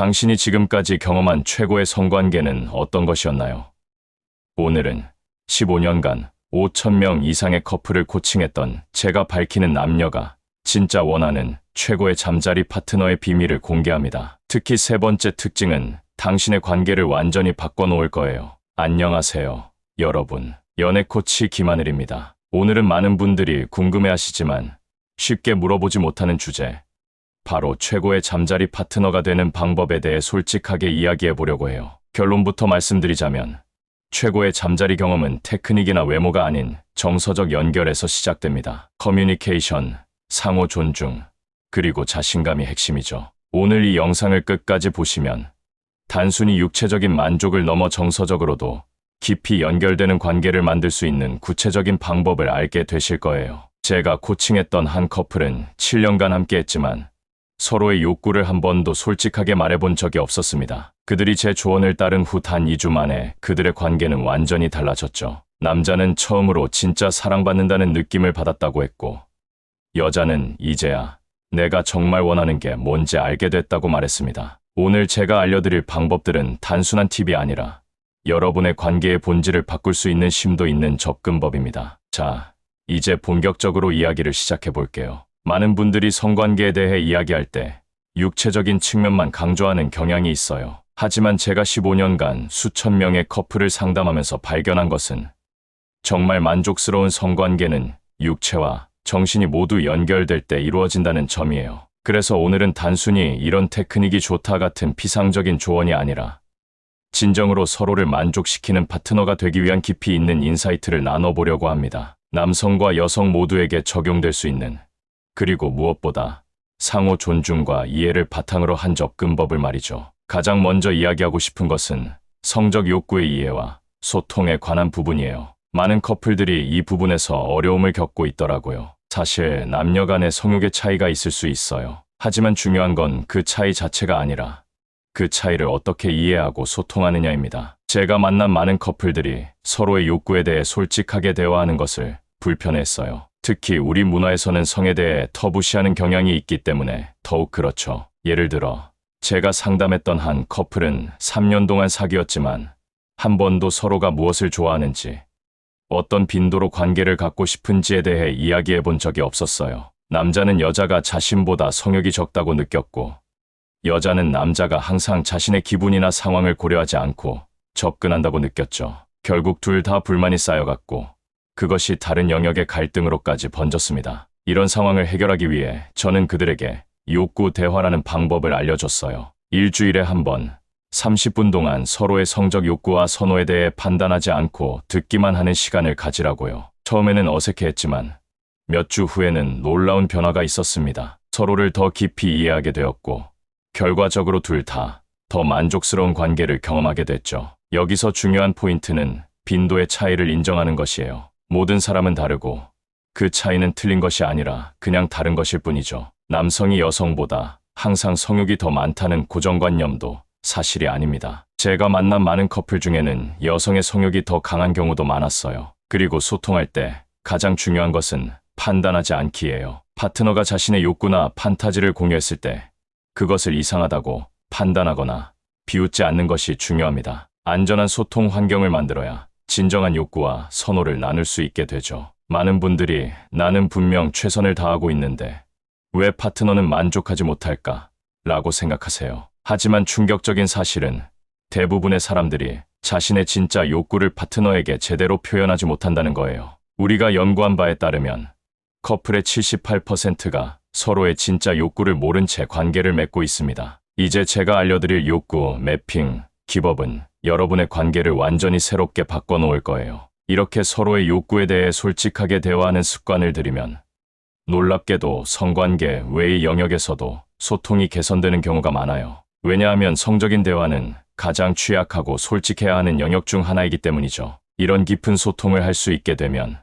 당신이 지금까지 경험한 최고의 성관계는 어떤 것이었나요? 오늘은 15년간 5,000명 이상의 커플을 코칭했던 제가 밝히는 남녀가 진짜 원하는 최고의 잠자리 파트너의 비밀을 공개합니다. 특히 세 번째 특징은 당신의 관계를 완전히 바꿔놓을 거예요. 안녕하세요, 여러분. 연애 코치 김하늘입니다. 오늘은 많은 분들이 궁금해하시지만 쉽게 물어보지 못하는 주제, 바로 최고의 잠자리 파트너가 되는 방법에 대해 솔직하게 이야기해 보려고 해요. 결론부터 말씀드리자면 최고의 잠자리 경험은 테크닉이나 외모가 아닌 정서적 연결에서 시작됩니다. 커뮤니케이션, 상호 존중, 그리고 자신감이 핵심이죠. 오늘 이 영상을 끝까지 보시면 단순히 육체적인 만족을 넘어 정서적으로도 깊이 연결되는 관계를 만들 수 있는 구체적인 방법을 알게 되실 거예요. 제가 코칭했던 한 커플은 7년간 함께했지만 서로의 욕구를 한 번도 솔직하게 말해본 적이 없었습니다. 그들이 제 조언을 따른 후 단 2주 만에 그들의 관계는 완전히 달라졌죠. 남자는 처음으로 진짜 사랑받는다는 느낌을 받았다고 했고, 여자는 이제야 내가 정말 원하는 게 뭔지 알게 됐다고 말했습니다. 오늘 제가 알려드릴 방법들은 단순한 팁이 아니라 여러분의 관계의 본질을 바꿀 수 있는 심도 있는 접근법입니다. 자, 이제 본격적으로 이야기를 시작해 볼게요. 많은 분들이 성관계에 대해 이야기할 때 육체적인 측면만 강조하는 경향이 있어요. 하지만 제가 15년간 수천 명의 커플을 상담하면서 발견한 것은 정말 만족스러운 성관계는 육체와 정신이 모두 연결될 때 이루어진다는 점이에요. 그래서 오늘은 단순히 이런 테크닉이 좋다 같은 피상적인 조언이 아니라 진정으로 서로를 만족시키는 파트너가 되기 위한 깊이 있는 인사이트를 나눠보려고 합니다. 남성과 여성 모두에게 적용될 수 있는, 그리고 무엇보다 상호 존중과 이해를 바탕으로 한 접근법을 말이죠. 가장 먼저 이야기하고 싶은 것은 성적 욕구의 이해와 소통에 관한 부분이에요. 많은 커플들이 이 부분에서 어려움을 겪고 있더라고요. 사실 남녀 간의 성욕의 차이가 있을 수 있어요. 하지만 중요한 건 그 차이 자체가 아니라 그 차이를 어떻게 이해하고 소통하느냐입니다. 제가 만난 많은 커플들이 서로의 욕구에 대해 솔직하게 대화하는 것을 불편해했어요. 특히 우리 문화에서는 성에 대해 터부시하는 경향이 있기 때문에 더욱 그렇죠. 예를 들어 제가 상담했던 한 커플은 3년 동안 사귀었지만 한 번도 서로가 무엇을 좋아하는지, 어떤 빈도로 관계를 갖고 싶은지에 대해 이야기해 본 적이 없었어요. 남자는 여자가 자신보다 성욕이 적다고 느꼈고, 여자는 남자가 항상 자신의 기분이나 상황을 고려하지 않고 접근한다고 느꼈죠. 결국 둘 다 불만이 쌓여갔고 그것이 다른 영역의 갈등으로까지 번졌습니다. 이런 상황을 해결하기 위해 저는 그들에게 욕구 대화라는 방법을 알려줬어요. 일주일에 한 번, 30분 동안 서로의 성적 욕구와 선호에 대해 판단하지 않고 듣기만 하는 시간을 가지라고요. 처음에는 어색해했지만 몇 주 후에는 놀라운 변화가 있었습니다. 서로를 더 깊이 이해하게 되었고, 결과적으로 둘 다 더 만족스러운 관계를 경험하게 됐죠. 여기서 중요한 포인트는 빈도의 차이를 인정하는 것이에요. 모든 사람은 다르고 그 차이는 틀린 것이 아니라 그냥 다른 것일 뿐이죠. 남성이 여성보다 항상 성욕이 더 많다는 고정관념도 사실이 아닙니다. 제가 만난 많은 커플 중에는 여성의 성욕이 더 강한 경우도 많았어요. 그리고 소통할 때 가장 중요한 것은 판단하지 않기예요. 파트너가 자신의 욕구나 판타지를 공유했을 때 그것을 이상하다고 판단하거나 비웃지 않는 것이 중요합니다. 안전한 소통 환경을 만들어야 진정한 욕구와 선호를 나눌 수 있게 되죠. 많은 분들이 나는 분명 최선을 다하고 있는데 왜 파트너는 만족하지 못할까? 라고 생각하세요. 하지만 충격적인 사실은 대부분의 사람들이 자신의 진짜 욕구를 파트너에게 제대로 표현하지 못한다는 거예요. 우리가 연구한 바에 따르면 커플의 78%가 서로의 진짜 욕구를 모른 채 관계를 맺고 있습니다. 이제 제가 알려드릴 욕구 매핑 기법은 여러분의 관계를 완전히 새롭게 바꿔놓을 거예요. 이렇게 서로의 욕구에 대해 솔직하게 대화하는 습관을 들이면 놀랍게도 성관계 외의 영역에서도 소통이 개선되는 경우가 많아요. 왜냐하면 성적인 대화는 가장 취약하고 솔직해야 하는 영역 중 하나이기 때문이죠. 이런 깊은 소통을 할 수 있게 되면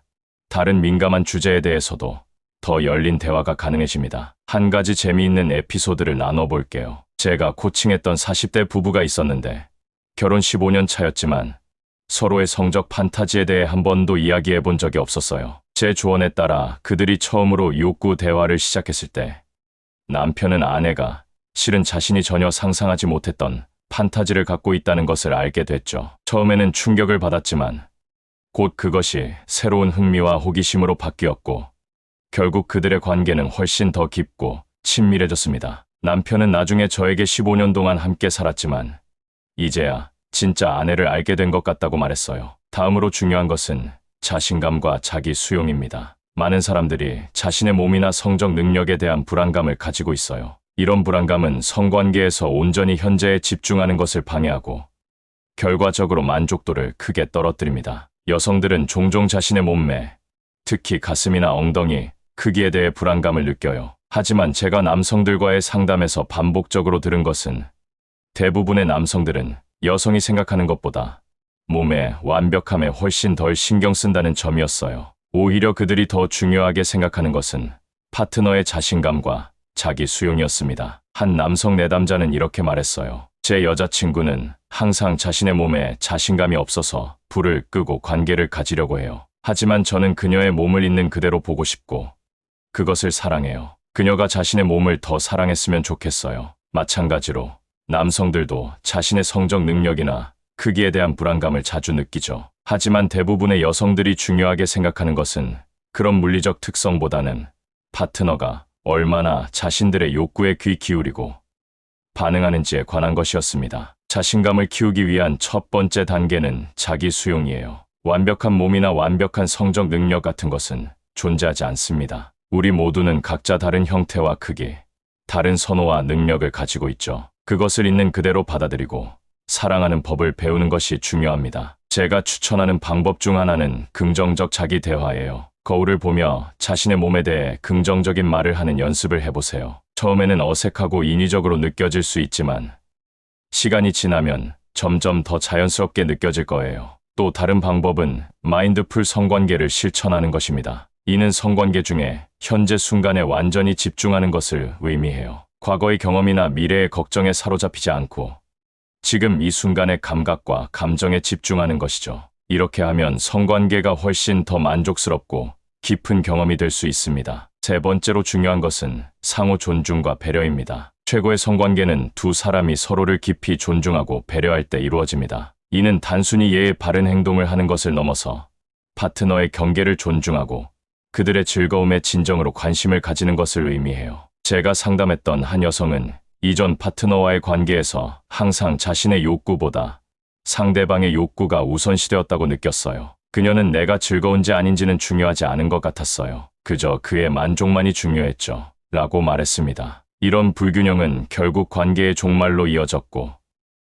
다른 민감한 주제에 대해서도 더 열린 대화가 가능해집니다. 한 가지 재미있는 에피소드를 나눠볼게요. 제가 코칭했던 40대 부부가 있었는데 결혼 15년 차였지만 서로의 성적 판타지에 대해 한 번도 이야기해 본 적이 없었어요. 제 조언에 따라 그들이 처음으로 욕구 대화를 시작했을 때 남편은 아내가 실은 자신이 전혀 상상하지 못했던 판타지를 갖고 있다는 것을 알게 됐죠. 처음에는 충격을 받았지만 곧 그것이 새로운 흥미와 호기심으로 바뀌었고 결국 그들의 관계는 훨씬 더 깊고 친밀해졌습니다. 남편은 나중에 저에게 15년 동안 함께 살았지만 이제야 진짜 아내를 알게 된 것 같다고 말했어요. 다음으로 중요한 것은 자신감과 자기 수용입니다. 많은 사람들이 자신의 몸이나 성적 능력에 대한 불안감을 가지고 있어요. 이런 불안감은 성관계에서 온전히 현재에 집중하는 것을 방해하고 결과적으로 만족도를 크게 떨어뜨립니다. 여성들은 종종 자신의 몸매, 특히 가슴이나 엉덩이 크기에 대해 불안감을 느껴요. 하지만 제가 남성들과의 상담에서 반복적으로 들은 것은 대부분의 남성들은 여성이 생각하는 것보다 몸의 완벽함에 훨씬 덜 신경 쓴다는 점이었어요. 오히려 그들이 더 중요하게 생각하는 것은 파트너의 자신감과 자기 수용이었습니다. 한 남성 내담자는 이렇게 말했어요. 제 여자친구는 항상 자신의 몸에 자신감이 없어서 불을 끄고 관계를 가지려고 해요. 하지만 저는 그녀의 몸을 있는 그대로 보고 싶고 그것을 사랑해요. 그녀가 자신의 몸을 더 사랑했으면 좋겠어요. 마찬가지로 남성들도 자신의 성적 능력이나 크기에 대한 불안감을 자주 느끼죠. 하지만 대부분의 여성들이 중요하게 생각하는 것은 그런 물리적 특성보다는 파트너가 얼마나 자신들의 욕구에 귀 기울이고 반응하는지에 관한 것이었습니다. 자신감을 키우기 위한 첫 번째 단계는 자기 수용이에요. 완벽한 몸이나 완벽한 성적 능력 같은 것은 존재하지 않습니다. 우리 모두는 각자 다른 형태와 크기, 다른 선호와 능력을 가지고 있죠. 그것을 있는 그대로 받아들이고 사랑하는 법을 배우는 것이 중요합니다. 제가 추천하는 방법 중 하나는 긍정적 자기 대화예요. 거울을 보며 자신의 몸에 대해 긍정적인 말을 하는 연습을 해보세요. 처음에는 어색하고 인위적으로 느껴질 수 있지만 시간이 지나면 점점 더 자연스럽게 느껴질 거예요. 또 다른 방법은 마인드풀 성관계를 실천하는 것입니다. 이는 성관계 중에 현재 순간에 완전히 집중하는 것을 의미해요. 과거의 경험이나 미래의 걱정에 사로잡히지 않고 지금 이 순간의 감각과 감정에 집중하는 것이죠. 이렇게 하면 성관계가 훨씬 더 만족스럽고 깊은 경험이 될 수 있습니다. 세 번째로 중요한 것은 상호 존중과 배려입니다. 최고의 성관계는 두 사람이 서로를 깊이 존중하고 배려할 때 이루어집니다. 이는 단순히 예의 바른 행동을 하는 것을 넘어서 파트너의 경계를 존중하고 그들의 즐거움에 진정으로 관심을 가지는 것을 의미해요. 제가 상담했던 한 여성은 이전 파트너와의 관계에서 항상 자신의 욕구보다 상대방의 욕구가 우선시되었다고 느꼈어요. 그녀는 내가 즐거운지 아닌지는 중요하지 않은 것 같았어요. 그저 그의 만족만이 중요했죠. 라고 말했습니다. 이런 불균형은 결국 관계의 종말로 이어졌고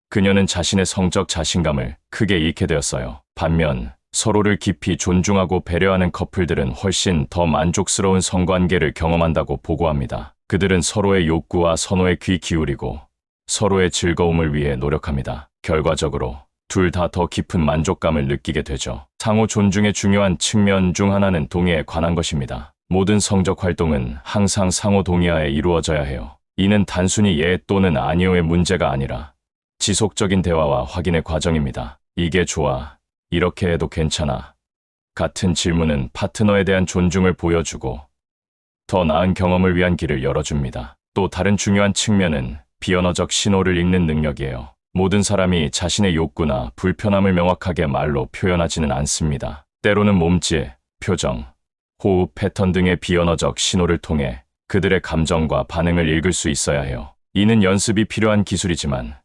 그녀는 자신의 성적 자신감을 크게 잃게 되었어요. 반면 서로를 깊이 존중하고 배려하는 커플들은 훨씬 더 만족스러운 성관계를 경험한다고 보고합니다. 그들은 서로의 욕구와 선호에 귀 기울이고 서로의 즐거움을 위해 노력합니다. 결과적으로 둘 다 더 깊은 만족감을 느끼게 되죠. 상호 존중의 중요한 측면 중 하나는 동의에 관한 것입니다. 모든 성적 활동은 항상 상호 동의하에 이루어져야 해요. 이는 단순히 예 또는 아니오의 문제가 아니라 지속적인 대화와 확인의 과정입니다. 이게 좋아, 이렇게 해도 괜찮아 같은 질문은 파트너에 대한 존중을 보여주고 더 나은 경험을 위한 길을 열어줍니다. 또 다른 중요한 측면은 비언어적 신호를 읽는 능력이에요. 모든 사람이 자신의 욕구나 불편함을 명확하게 말로 표현하지는 않습니다. 때로는 몸짓, 표정, 호흡 패턴 등의 비언어적 신호를 통해 그들의 감정과 반응을 읽을 수 있어야 해요. 이는 연습이 필요한 기술이지만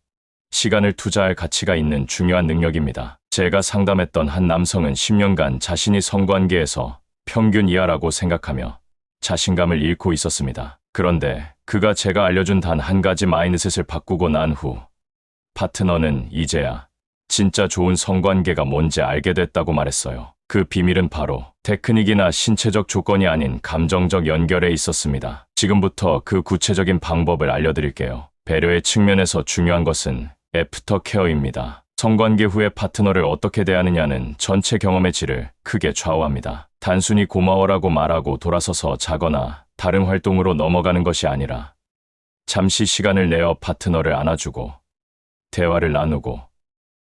시간을 투자할 가치가 있는 중요한 능력입니다. 제가 상담했던 한 남성은 10년간 자신이 성관계에서 평균 이하라고 생각하며 자신감을 잃고 있었습니다. 그런데 그가 제가 알려준 단 한 가지 마인드셋을 바꾸고 난 후 파트너는 이제야 진짜 좋은 성관계가 뭔지 알게 됐다고 말했어요. 그 비밀은 바로 테크닉이나 신체적 조건이 아닌 감정적 연결에 있었습니다. 지금부터 그 구체적인 방법을 알려드릴게요. 배려의 측면에서 중요한 것은 애프터 케어입니다. 성관계 후에 파트너를 어떻게 대하느냐는 전체 경험의 질을 크게 좌우합니다. 단순히 고마워라고 말하고 돌아서서 자거나 다른 활동으로 넘어가는 것이 아니라 잠시 시간을 내어 파트너를 안아주고 대화를 나누고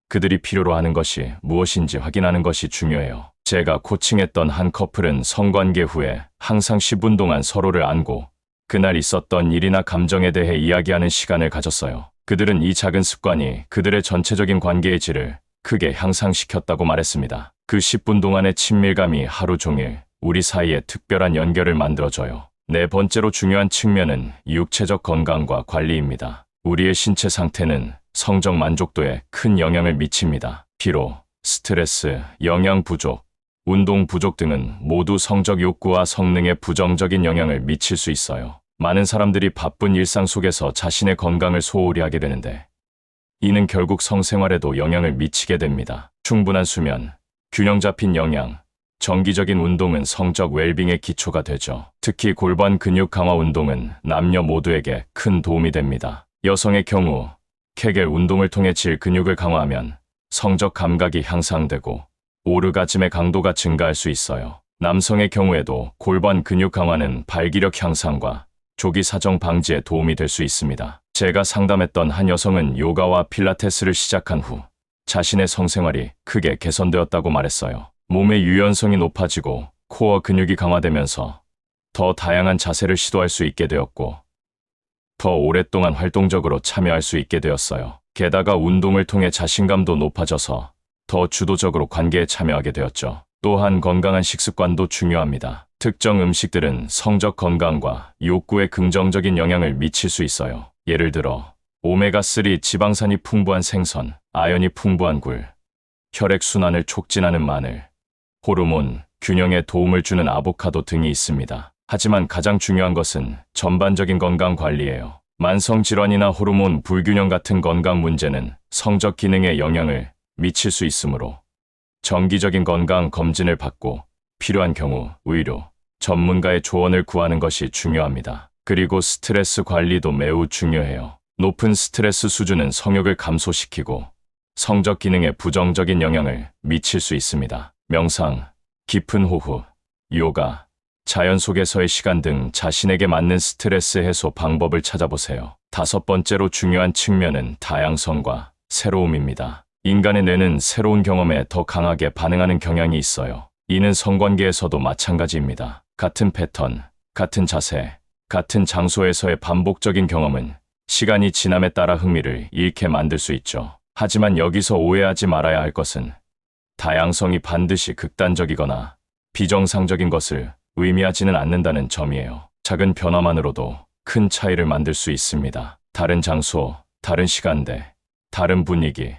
그들이 필요로 하는 것이 무엇인지 확인하는 것이 중요해요. 제가 코칭했던 한 커플은 성관계 후에 항상 10분 동안 서로를 안고 그날 있었던 일이나 감정에 대해 이야기하는 시간을 가졌어요. 그들은 이 작은 습관이 그들의 전체적인 관계의 질을 크게 향상시켰다고 말했습니다. 그 10분 동안의 친밀감이 하루 종일 우리 사이에 특별한 연결을 만들어줘요. 네 번째로 중요한 측면은 육체적 건강과 관리입니다. 우리의 신체 상태는 성적 만족도에 큰 영향을 미칩니다. 피로, 스트레스, 영양 부족, 운동 부족 등은 모두 성적 욕구와 성능에 부정적인 영향을 미칠 수 있어요. 많은 사람들이 바쁜 일상 속에서 자신의 건강을 소홀히 하게 되는데 이는 결국 성생활에도 영향을 미치게 됩니다. 충분한 수면, 균형 잡힌 영양, 정기적인 운동은 성적 웰빙의 기초가 되죠. 특히 골반 근육 강화 운동은 남녀 모두에게 큰 도움이 됩니다. 여성의 경우 케겔 운동을 통해 질 근육을 강화하면 성적 감각이 향상되고 오르가즘의 강도가 증가할 수 있어요. 남성의 경우에도 골반 근육 강화는 발기력 향상과 조기 사정 방지에 도움이 될 수 있습니다. 제가 상담했던 한 여성은 요가와 필라테스를 시작한 후 자신의 성생활이 크게 개선되었다고 말했어요. 몸의 유연성이 높아지고 코어 근육이 강화되면서 더 다양한 자세를 시도할 수 있게 되었고 더 오랫동안 활동적으로 참여할 수 있게 되었어요. 게다가 운동을 통해 자신감도 높아져서 더 주도적으로 관계에 참여하게 되었죠. 또한 건강한 식습관도 중요합니다. 특정 음식들은 성적 건강과 욕구에 긍정적인 영향을 미칠 수 있어요. 예를 들어 오메가3 지방산이 풍부한 생선, 아연이 풍부한 굴, 혈액순환을 촉진하는 마늘, 호르몬, 균형에 도움을 주는 아보카도 등이 있습니다. 하지만 가장 중요한 것은 전반적인 건강 관리예요. 만성질환이나 호르몬 불균형 같은 건강 문제는 성적 기능에 영향을 미칠 수 있으므로 정기적인 건강 검진을 받고 필요한 경우 의료, 전문가의 조언을 구하는 것이 중요합니다. 그리고 스트레스 관리도 매우 중요해요. 높은 스트레스 수준은 성욕을 감소시키고 성적 기능에 부정적인 영향을 미칠 수 있습니다. 명상, 깊은 호흡, 요가, 자연 속에서의 시간 등 자신에게 맞는 스트레스 해소 방법을 찾아보세요. 다섯 번째로 중요한 측면은 다양성과 새로움입니다. 인간의 뇌는 새로운 경험에 더 강하게 반응하는 경향이 있어요. 이는 성관계에서도 마찬가지입니다. 같은 패턴, 같은 자세, 같은 장소에서의 반복적인 경험은 시간이 지남에 따라 흥미를 잃게 만들 수 있죠. 하지만 여기서 오해하지 말아야 할 것은 다양성이 반드시 극단적이거나 비정상적인 것을 의미하지는 않는다는 점이에요. 작은 변화만으로도 큰 차이를 만들 수 있습니다. 다른 장소, 다른 시간대, 다른 분위기,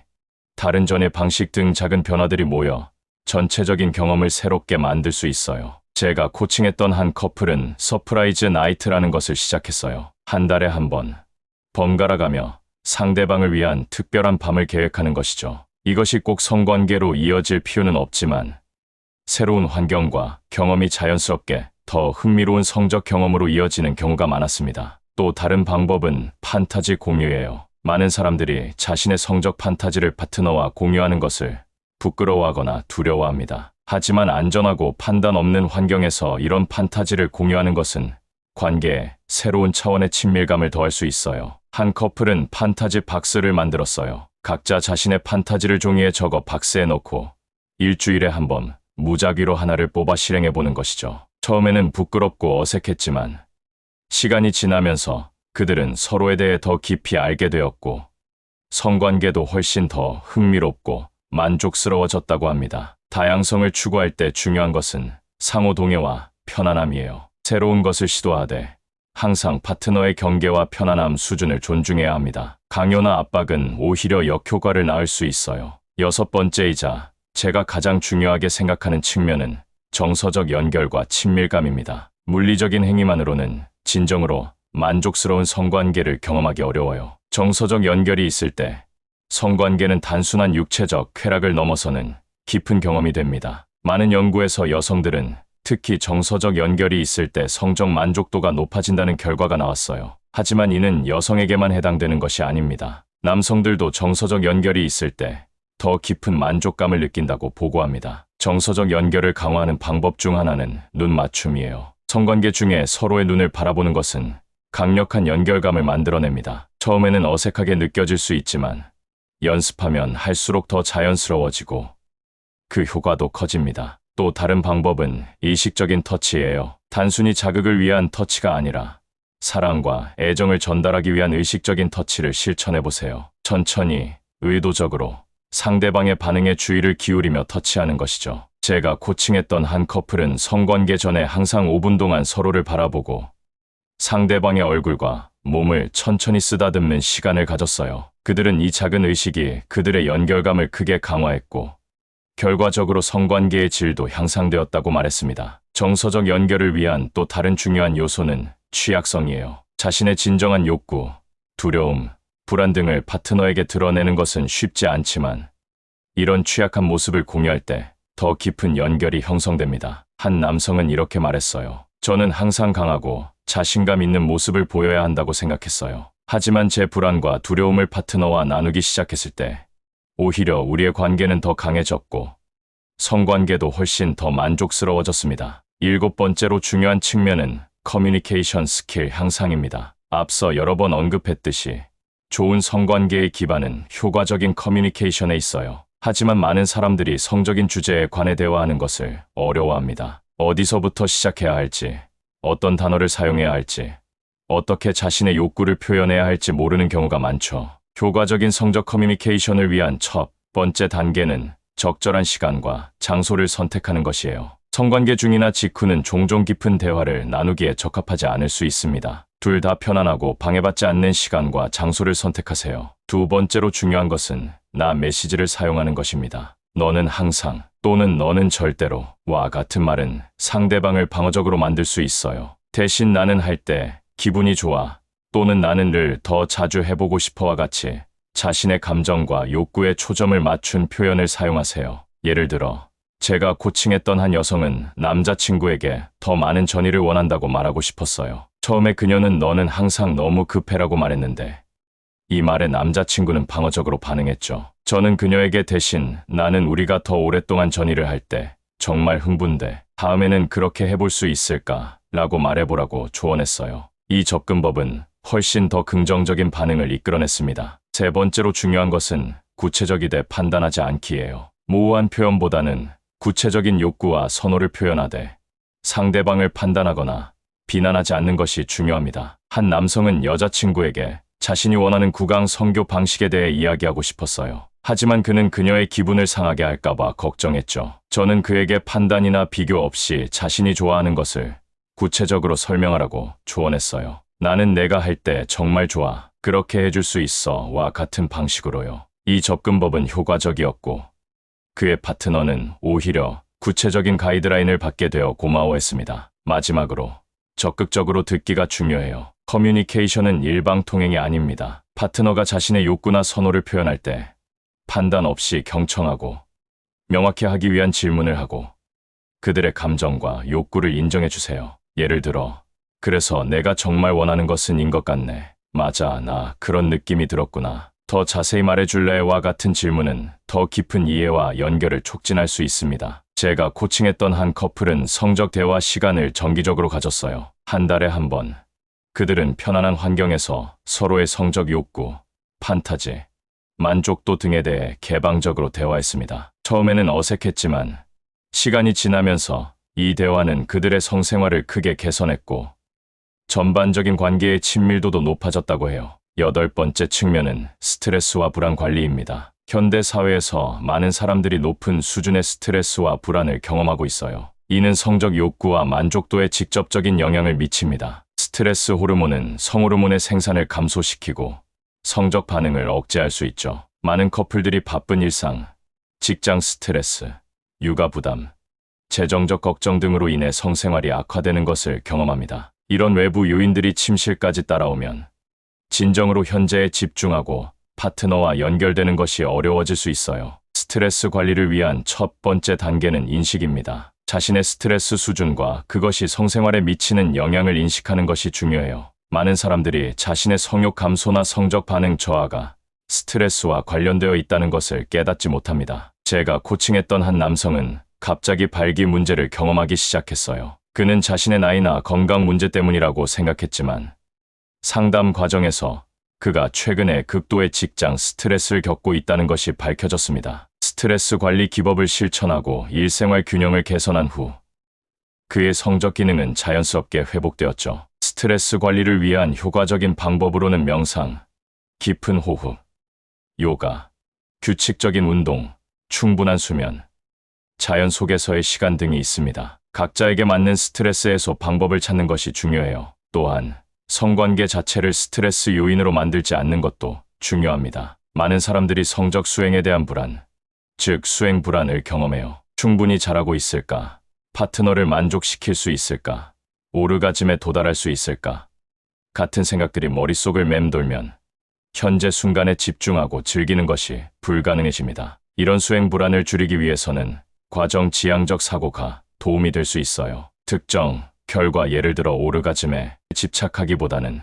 다른 전의 방식 등 작은 변화들이 모여 전체적인 경험을 새롭게 만들 수 있어요. 제가 코칭했던 한 커플은 서프라이즈 나이트라는 것을 시작했어요. 한 달에 한 번, 번갈아가며 상대방을 위한 특별한 밤을 계획하는 것이죠. 이것이 꼭 성관계로 이어질 필요는 없지만 새로운 환경과 경험이 자연스럽게 더 흥미로운 성적 경험으로 이어지는 경우가 많았습니다. 또 다른 방법은 판타지 공유예요. 많은 사람들이 자신의 성적 판타지를 파트너와 공유하는 것을 부끄러워하거나 두려워합니다. 하지만 안전하고 판단 없는 환경에서 이런 판타지를 공유하는 것은 관계에 새로운 차원의 친밀감을 더할 수 있어요. 한 커플은 판타지 박스를 만들었어요. 각자 자신의 판타지를 종이에 적어 박스에 넣고 일주일에 한 번 무작위로 하나를 뽑아 실행해보는 것이죠. 처음에는 부끄럽고 어색했지만 시간이 지나면서 그들은 서로에 대해 더 깊이 알게 되었고 성관계도 훨씬 더 흥미롭고 만족스러워졌다고 합니다. 다양성을 추구할 때 중요한 것은 상호 동의와 편안함이에요. 새로운 것을 시도하되 항상 파트너의 경계와 편안함 수준을 존중해야 합니다. 강요나 압박은 오히려 역효과를 낳을 수 있어요. 여섯 번째이자 제가 가장 중요하게 생각하는 측면은 정서적 연결과 친밀감입니다. 물리적인 행위만으로는 진정으로 만족스러운 성관계를 경험하기 어려워요. 정서적 연결이 있을 때 성관계는 단순한 육체적 쾌락을 넘어서는 깊은 경험이 됩니다. 많은 연구에서 여성들은 특히 정서적 연결이 있을 때 성적 만족도가 높아진다는 결과가 나왔어요. 하지만 이는 여성에게만 해당되는 것이 아닙니다. 남성들도 정서적 연결이 있을 때 더 깊은 만족감을 느낀다고 보고합니다. 정서적 연결을 강화하는 방법 중 하나는 눈 맞춤이에요. 성관계 중에 서로의 눈을 바라보는 것은 강력한 연결감을 만들어냅니다. 처음에는 어색하게 느껴질 수 있지만 연습하면 할수록 더 자연스러워지고 그 효과도 커집니다. 또 다른 방법은 의식적인 터치예요. 단순히 자극을 위한 터치가 아니라 사랑과 애정을 전달하기 위한 의식적인 터치를 실천해 보세요. 천천히, 의도적으로 상대방의 반응에 주의를 기울이며 터치하는 것이죠. 제가 코칭했던 한 커플은 성관계 전에 항상 5분 동안 서로를 바라보고 상대방의 얼굴과 몸을 천천히 쓰다듬는 시간을 가졌어요. 그들은 이 작은 의식이 그들의 연결감을 크게 강화했고 결과적으로 성관계의 질도 향상되었다고 말했습니다. 정서적 연결을 위한 또 다른 중요한 요소는 취약성이에요. 자신의 진정한 욕구, 두려움, 불안 등을 파트너에게 드러내는 것은 쉽지 않지만 이런 취약한 모습을 공유할 때 더 깊은 연결이 형성됩니다. 한 남성은 이렇게 말했어요. 저는 항상 강하고 자신감 있는 모습을 보여야 한다고 생각했어요. 하지만 제 불안과 두려움을 파트너와 나누기 시작했을 때 오히려 우리의 관계는 더 강해졌고 성관계도 훨씬 더 만족스러워졌습니다. 7번째로 중요한 측면은 커뮤니케이션 스킬 향상입니다. 앞서 여러 번 언급했듯이 좋은 성관계의 기반은 효과적인 커뮤니케이션에 있어요. 하지만 많은 사람들이 성적인 주제에 관해 대화하는 것을 어려워합니다. 어디서부터 시작해야 할지, 어떤 단어를 사용해야 할지, 어떻게 자신의 욕구를 표현해야 할지 모르는 경우가 많죠. 효과적인 성적 커뮤니케이션을 위한 첫 번째 단계는 적절한 시간과 장소를 선택하는 것이에요. 성관계 중이나 직후는 종종 깊은 대화를 나누기에 적합하지 않을 수 있습니다. 둘 다 편안하고 방해받지 않는 시간과 장소를 선택하세요. 두 번째로 중요한 것은 나 메시지를 사용하는 것입니다. 너는 항상 또는 너는 절대로 와 같은 말은 상대방을 방어적으로 만들 수 있어요. 대신 나는 할 때 기분이 좋아 또는 나는 늘 더 자주 해보고 싶어와 같이 자신의 감정과 욕구에 초점을 맞춘 표현을 사용하세요. 예를 들어 제가 코칭했던 한 여성은 남자친구에게 더 많은 전의를 원한다고 말하고 싶었어요. 처음에 그녀는 너는 항상 너무 급해라고 말했는데 이 말에 남자친구는 방어적으로 반응했죠. 저는 그녀에게 대신 나는 우리가 더 오랫동안 전의를 할 때 정말 흥분돼. 다음에는 그렇게 해볼 수 있을까? 라고 말해보라고 조언했어요. 이 접근법은 훨씬 더 긍정적인 반응을 이끌어냈습니다. 세 번째로 중요한 것은 구체적이되 판단하지 않기예요. 모호한 표현보다는 구체적인 욕구와 선호를 표현하되 상대방을 판단하거나 비난하지 않는 것이 중요합니다. 한 남성은 여자친구에게 자신이 원하는 구강 성교 방식에 대해 이야기하고 싶었어요. 하지만 그는 그녀의 기분을 상하게 할까봐 걱정했죠. 저는 그에게 판단이나 비교 없이 자신이 좋아하는 것을 구체적으로 설명하라고 조언했어요. 나는 내가 할 때 정말 좋아. 그렇게 해줄 수 있어. 와 같은 방식으로요. 이 접근법은 효과적이었고 그의 파트너는 오히려 구체적인 가이드라인을 받게 되어 고마워했습니다. 마지막으로 적극적으로 듣기가 중요해요. 커뮤니케이션은 일방통행이 아닙니다. 파트너가 자신의 욕구나 선호를 표현할 때 판단 없이 경청하고 명확히 하기 위한 질문을 하고 그들의 감정과 욕구를 인정해 주세요. 예를 들어 그래서 내가 정말 원하는 것은 인 것 같네. 맞아, 나 그런 느낌이 들었구나. 더 자세히 말해줄래?와 같은 질문은 더 깊은 이해와 연결을 촉진할 수 있습니다. 제가 코칭했던 한 커플은 성적 대화 시간을 정기적으로 가졌어요. 한 달에 한 번. 그들은 편안한 환경에서 서로의 성적 욕구, 판타지, 만족도 등에 대해 개방적으로 대화했습니다. 처음에는 어색했지만 시간이 지나면서 이 대화는 그들의 성생활을 크게 개선했고 전반적인 관계의 친밀도도 높아졌다고 해요. 8번째 측면은 스트레스와 불안 관리입니다. 현대 사회에서 많은 사람들이 높은 수준의 스트레스와 불안을 경험하고 있어요. 이는 성적 욕구와 만족도에 직접적인 영향을 미칩니다. 스트레스 호르몬은 성호르몬의 생산을 감소시키고 성적 반응을 억제할 수 있죠. 많은 커플들이 바쁜 일상, 직장 스트레스, 육아 부담, 재정적 걱정 등으로 인해 성생활이 악화되는 것을 경험합니다. 이런 외부 요인들이 침실까지 따라오면 진정으로 현재에 집중하고 파트너와 연결되는 것이 어려워질 수 있어요. 스트레스 관리를 위한 첫 번째 단계는 인식입니다. 자신의 스트레스 수준과 그것이 성생활에 미치는 영향을 인식하는 것이 중요해요. 많은 사람들이 자신의 성욕 감소나 성적 반응 저하가 스트레스와 관련되어 있다는 것을 깨닫지 못합니다. 제가 코칭했던 한 남성은 갑자기 발기 문제를 경험하기 시작했어요. 그는 자신의 나이나 건강 문제 때문이라고 생각했지만 상담 과정에서 그가 최근에 극도의 직장 스트레스를 겪고 있다는 것이 밝혀졌습니다. 스트레스 관리 기법을 실천하고 일생활 균형을 개선한 후 그의 성적 기능은 자연스럽게 회복되었죠. 스트레스 관리를 위한 효과적인 방법으로는 명상, 깊은 호흡, 요가, 규칙적인 운동, 충분한 수면, 자연 속에서의 시간 등이 있습니다. 각자에게 맞는 스트레스 해소 방법을 찾는 것이 중요해요. 또한 성관계 자체를 스트레스 요인으로 만들지 않는 것도 중요합니다. 많은 사람들이 성적 수행에 대한 불안, 즉 수행 불안을 경험해요. 충분히 잘하고 있을까? 파트너를 만족시킬 수 있을까? 오르가즘에 도달할 수 있을까? 같은 생각들이 머릿속을 맴돌면 현재 순간에 집중하고 즐기는 것이 불가능해집니다. 이런 수행 불안을 줄이기 위해서는 과정 지향적 사고가 도움이 될 수 있어요. 특정 결과, 예를 들어 오르가즘에 집착하기보다는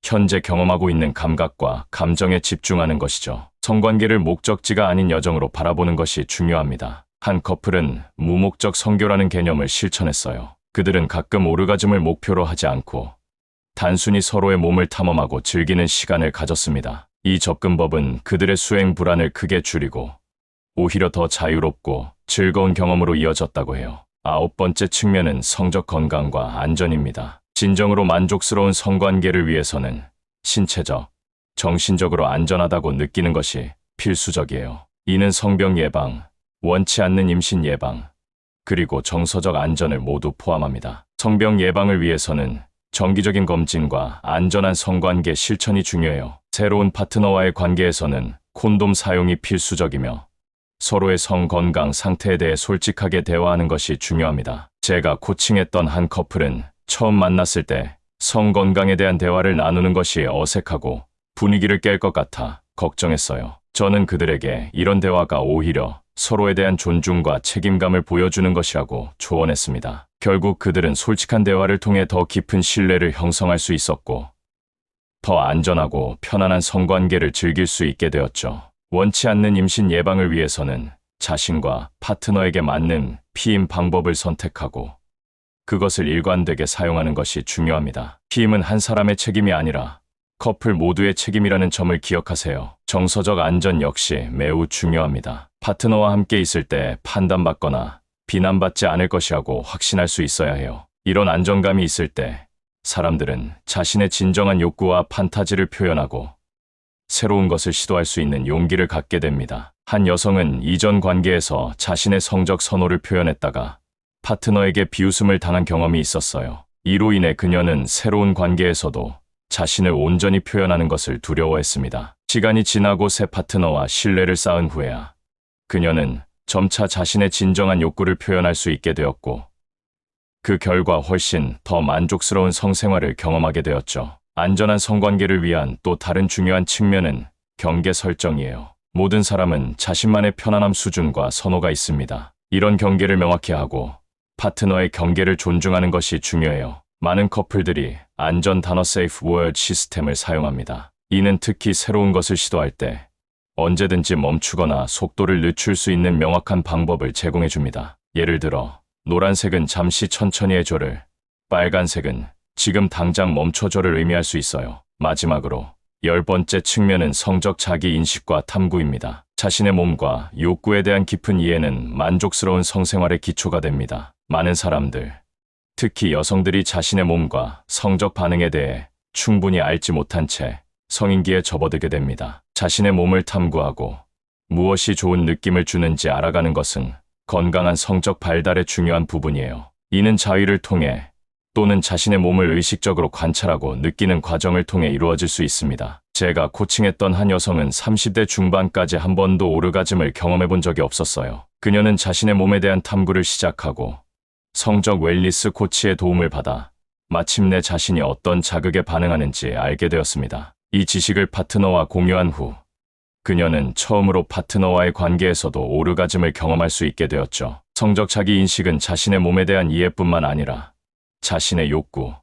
현재 경험하고 있는 감각과 감정에 집중하는 것이죠. 성관계를 목적지가 아닌 여정으로 바라보는 것이 중요합니다. 한 커플은 무목적 성교라는 개념을 실천했어요. 그들은 가끔 오르가즘을 목표로 하지 않고 단순히 서로의 몸을 탐험하고 즐기는 시간을 가졌습니다. 이 접근법은 그들의 수행 불안을 크게 줄이고 오히려 더 자유롭고 즐거운 경험으로 이어졌다고 해요. 9번째 측면은 성적 건강과 안전입니다. 진정으로 만족스러운 성관계를 위해서는 신체적, 정신적으로 안전하다고 느끼는 것이 필수적이에요. 이는 성병 예방, 원치 않는 임신 예방, 그리고 정서적 안전을 모두 포함합니다. 성병 예방을 위해서는 정기적인 검진과 안전한 성관계 실천이 중요해요. 새로운 파트너와의 관계에서는 콘돔 사용이 필수적이며 서로의 성 건강 상태에 대해 솔직하게 대화하는 것이 중요합니다. 제가 코칭했던 한 커플은 처음 만났을 때 성 건강에 대한 대화를 나누는 것이 어색하고 분위기를 깰 것 같아 걱정했어요. 저는 그들에게 이런 대화가 오히려 서로에 대한 존중과 책임감을 보여주는 것이라고 조언했습니다. 결국 그들은 솔직한 대화를 통해 더 깊은 신뢰를 형성할 수 있었고 더 안전하고 편안한 성관계를 즐길 수 있게 되었죠. 원치 않는 임신 예방을 위해서는 자신과 파트너에게 맞는 피임 방법을 선택하고 그것을 일관되게 사용하는 것이 중요합니다. 피임은 한 사람의 책임이 아니라 커플 모두의 책임이라는 점을 기억하세요. 정서적 안전 역시 매우 중요합니다. 파트너와 함께 있을 때 판단받거나 비난받지 않을 것이라고 확신할 수 있어야 해요. 이런 안정감이 있을 때 사람들은 자신의 진정한 욕구와 판타지를 표현하고 새로운 것을 시도할 수 있는 용기를 갖게 됩니다. 한 여성은 이전 관계에서 자신의 성적 선호를 표현했다가 파트너에게 비웃음을 당한 경험이 있었어요. 이로 인해 그녀는 새로운 관계에서도 자신을 온전히 표현하는 것을 두려워했습니다. 시간이 지나고 새 파트너와 신뢰를 쌓은 후에야 그녀는 점차 자신의 진정한 욕구를 표현할 수 있게 되었고 그 결과 훨씬 더 만족스러운 성생활을 경험하게 되었죠. 안전한 성관계를 위한 또 다른 중요한 측면은 경계 설정이에요. 모든 사람은 자신만의 편안함 수준과 선호가 있습니다. 이런 경계를 명확히 하고 파트너의 경계를 존중하는 것이 중요해요. 많은 커플들이 안전 단어 세이프 워드 시스템을 사용합니다. 이는 특히 새로운 것을 시도할 때 언제든지 멈추거나 속도를 늦출 수 있는 명확한 방법을 제공해 줍니다. 예를 들어 노란색은 잠시 천천히 해줘를, 빨간색은 지금 당장 멈춰줘를 의미할 수 있어요. 마지막으로 10번째 측면은 성적 자기 인식과 탐구입니다. 자신의 몸과 욕구에 대한 깊은 이해는 만족스러운 성생활의 기초가 됩니다. 많은 사람들, 특히 여성들이 자신의 몸과 성적 반응에 대해 충분히 알지 못한 채 성인기에 접어들게 됩니다. 자신의 몸을 탐구하고 무엇이 좋은 느낌을 주는지 알아가는 것은 건강한 성적 발달의 중요한 부분이에요. 이는 자위를 통해 또는 자신의 몸을 의식적으로 관찰하고 느끼는 과정을 통해 이루어질 수 있습니다. 제가 코칭했던 한 여성은 30대 중반까지 한 번도 오르가즘을 경험해 본 적이 없었어요. 그녀는 자신의 몸에 대한 탐구를 시작하고 성적 웰니스 코치의 도움을 받아 마침내 자신이 어떤 자극에 반응하는지 알게 되었습니다. 이 지식을 파트너와 공유한 후 그녀는 처음으로 파트너와의 관계에서도 오르가즘을 경험할 수 있게 되었죠. 성적 자기 인식은 자신의 몸에 대한 이해뿐만 아니라 자신의 욕구,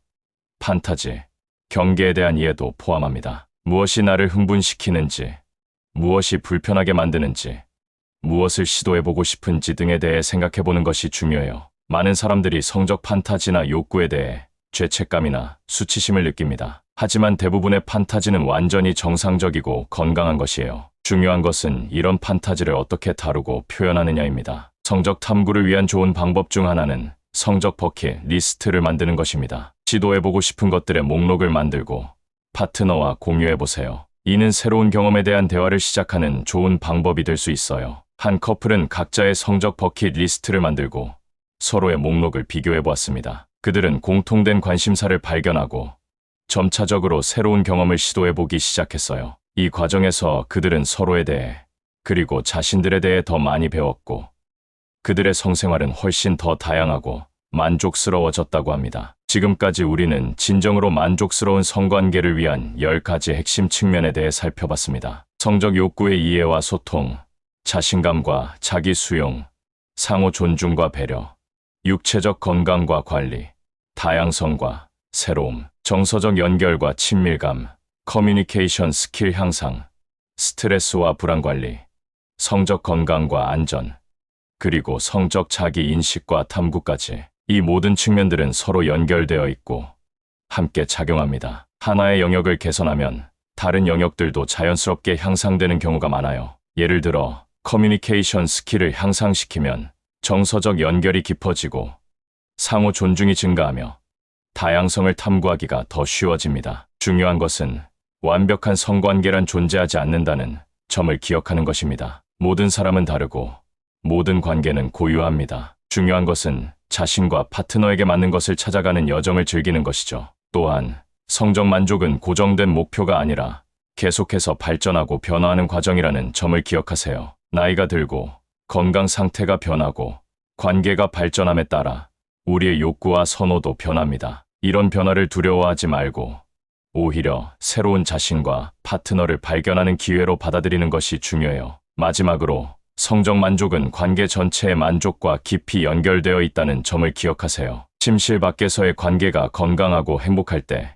판타지, 경계에 대한 이해도 포함합니다. 무엇이 나를 흥분시키는지, 무엇이 불편하게 만드는지, 무엇을 시도해보고 싶은지 등에 대해 생각해보는 것이 중요해요. 많은 사람들이 성적 판타지나 욕구에 대해 죄책감이나 수치심을 느낍니다. 하지만 대부분의 판타지는 완전히 정상적이고 건강한 것이에요. 중요한 것은 이런 판타지를 어떻게 다루고 표현하느냐입니다. 성적 탐구를 위한 좋은 방법 중 하나는 성적 버킷 리스트를 만드는 것입니다. 시도해보고 싶은 것들의 목록을 만들고 파트너와 공유해보세요. 이는 새로운 경험에 대한 대화를 시작하는 좋은 방법이 될 수 있어요. 한 커플은 각자의 성적 버킷 리스트를 만들고 서로의 목록을 비교해보았습니다. 그들은 공통된 관심사를 발견하고 점차적으로 새로운 경험을 시도해보기 시작했어요. 이 과정에서 그들은 서로에 대해 그리고 자신들에 대해 더 많이 배웠고 그들의 성생활은 훨씬 더 다양하고 만족스러워졌다고 합니다. 지금까지 우리는 진정으로 만족스러운 성관계를 위한 10가지 핵심 측면에 대해 살펴봤습니다. 성적 욕구의 이해와 소통, 자신감과 자기 수용, 상호 존중과 배려, 육체적 건강과 관리, 다양성과 새로움, 정서적 연결과 친밀감, 커뮤니케이션 스킬 향상, 스트레스와 불안 관리, 성적 건강과 안전, 그리고 성적 자기 인식과 탐구까지. 이 모든 측면들은 서로 연결되어 있고 함께 작용합니다. 하나의 영역을 개선하면 다른 영역들도 자연스럽게 향상되는 경우가 많아요. 예를 들어 커뮤니케이션 스킬을 향상시키면 정서적 연결이 깊어지고 상호 존중이 증가하며 다양성을 탐구하기가 더 쉬워집니다. 중요한 것은 완벽한 성관계란 존재하지 않는다는 점을 기억하는 것입니다. 모든 사람은 다르고 모든 관계는 고유합니다. 중요한 것은 자신과 파트너에게 맞는 것을 찾아가는 여정을 즐기는 것이죠. 또한 성적 만족은 고정된 목표가 아니라 계속해서 발전하고 변화하는 과정이라는 점을 기억하세요. 나이가 들고 건강 상태가 변하고 관계가 발전함에 따라 우리의 욕구와 선호도 변합니다. 이런 변화를 두려워하지 말고 오히려 새로운 자신과 파트너를 발견하는 기회로 받아들이는 것이 중요해요. 마지막으로 성적 만족은 관계 전체의 만족과 깊이 연결되어 있다는 점을 기억하세요. 침실 밖에서의 관계가 건강하고 행복할 때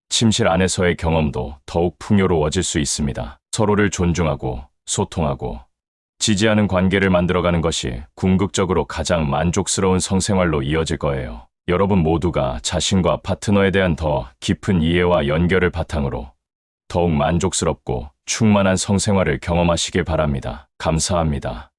침실 안에서의 경험도 더욱 풍요로워질 수 있습니다. 서로를 존중하고 소통하고 지지하는 관계를 만들어가는 것이 궁극적으로 가장 만족스러운 성생활로 이어질 거예요. 여러분 모두가 자신과 파트너에 대한 더 깊은 이해와 연결을 바탕으로 더욱 만족스럽고 충만한 성생활을 경험하시길 바랍니다. 감사합니다.